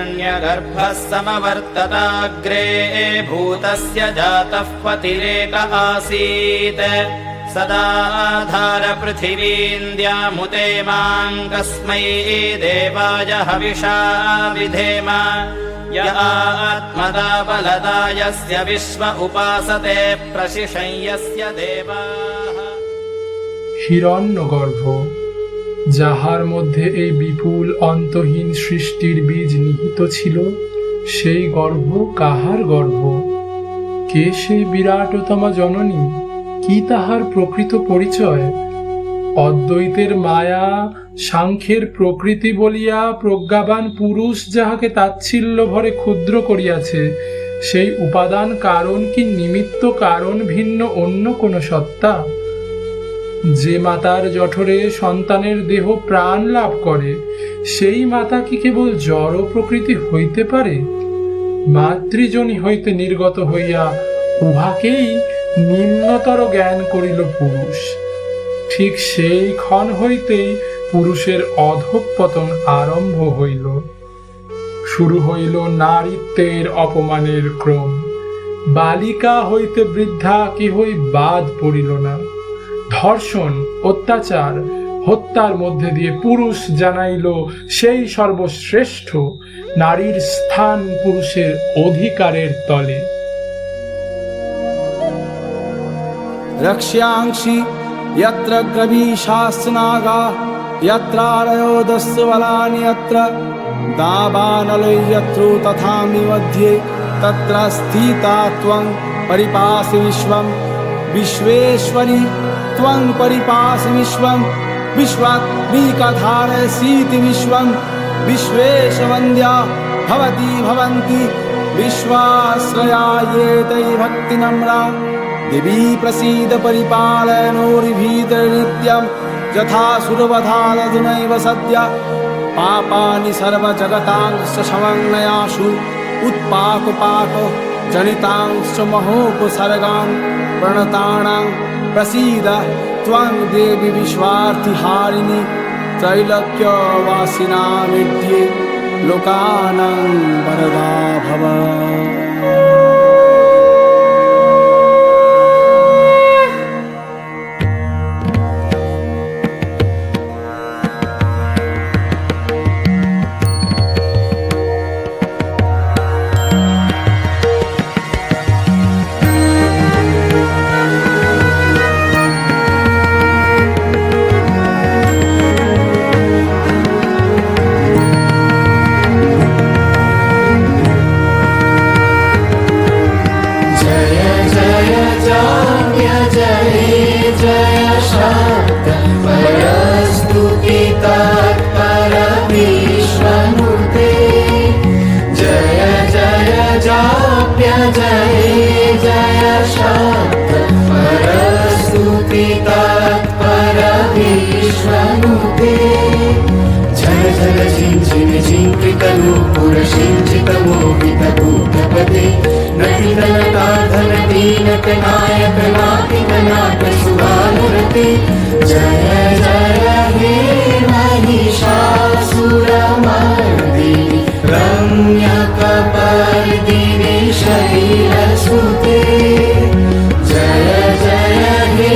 हिरण्यगर्भः समवर्तताग्रे भूतस्य जातः पतिरेक आसीत् सदाधार पृथिवीन्द्यामुते मां कस्मै देवाय हविषा विधेम य आत्मदा बलदा यस्य विश्व उपासते प्रशिशं यस्य देवाः। হিরণ্যগর্ভ, যাহার মধ্যে এই বিপুল অন্তহীন সৃষ্টির বীজ নিহিত ছিল, সেই গর্ভ কাহার গর্ভ? কে সেই বিরাটতমা জননী? কি তাহার প্রকৃত পরিচয়? অদ্বৈতের মায়া, সাংখ্যের প্রকৃতি বলিয়া প্রজ্ঞাবান পুরুষ যাহাকে তাচ্ছিল্য ভরে ক্ষুদ্র করিয়াছে, সেই উপাদান কারণ কি নিমিত্ত কারণ ভিন্ন অন্য কোন সত্তা? যে মাতার জঠরে সন্তানের দেহ প্রাণ লাভ করে, সেই মাতা কি কেবল জড় প্রকৃতি হইতে পারে? মাতৃজনী হইতে নির্গত হইয়া উহাকেই নিম্নতর জ্ঞান করিল পুরুষ। ঠিক সেই ক্ষণ হইতেই পুরুষের অধঃপতন আরম্ভ হইল। শুরু হইল নারীত্বের অপমানের ক্রম। বালিকা হইতে বৃদ্ধা কেহই বাদ পড়িল না। ধর্ষণ, অত্যাচার, হত্যার মধ্যে দিয়ে পুরুষ জানাইল সেই সর্বশ্রেষ্ঠ, নারীর স্থান পুরুষের অধিকারের তলে। रक्ष्यांसि यत्र गवीशास्नागा यत्रारयो दस्यबलानि यत्र दावानलो यत्र तथामि मध्ये तत्र स्थिता त्वं परिपासि विश्वं विश्वेश्वरी त्वं परिपासि विश्वं विश्वात्मिकाधारयसीति विश्वं विश्वेशवन्द्या भवति भवन्ति विश्वाश्रया ये तै भक्तिनम्रा देवी प्रसीद परिपालयनोर्भीतनित्यं यथा सुरवधादधुनैव सद्य पापानि सर्वजगतांश्च समन्वयासु उत्पाकपाक जनितांश्च महोपसर्गान् प्रणतानां प्रसीद त्वं देवी विश्वार्थिहारिणि त्रैलोक्यवासिनामिध्ये लोकानां वरदा भव। जय जय हे महिषासुरमर्दिनि रम्यकपर्दिनि शैलसुते। जय जय हे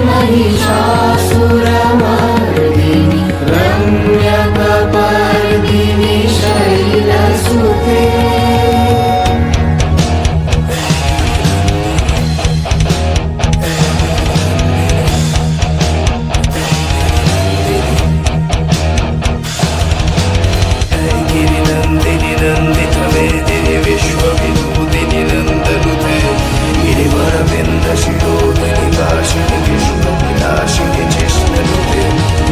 महिषासुरमर्दिनि रम्यकपर्दिनि शैलसुते।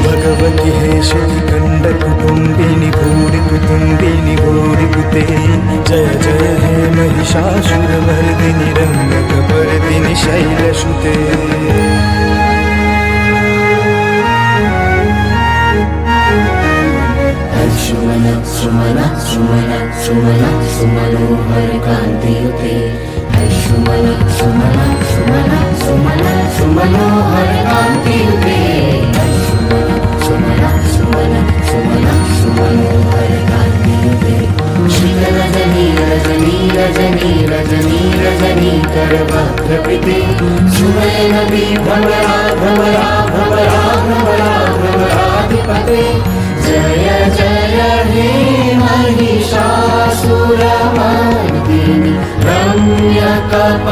भगवती हेशति कंडकुटुंबिनी भूरिकुटुंबिनी भूरिकुते। जय जय हे महिषासुरमर्दिनि रम्यकपर्दिनि शैलसुते। सुमन सुमन सुमन सुमन सुमनोहरकान्तियुते। सुमन सुमन सुमन सुमन सुमनोहरकान्तियुते। सुमन सुमन सुमन सुमन सुमनोहरकान्तियुते। रजनी रजनी रजनी करवक्त्रकृते सुनयन विभ्रमरा भ्रमरा भ्रमरा भ्रमरा भ्रमराधिपते जय जय हे महिषासुरमर्दिनि रम्यकपर्दिनि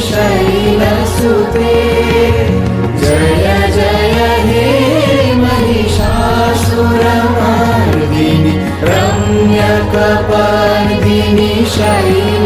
शैलसुते जय जय हे महिषासुरमर्दिनि रम्यकपर्दिनि शैलसुते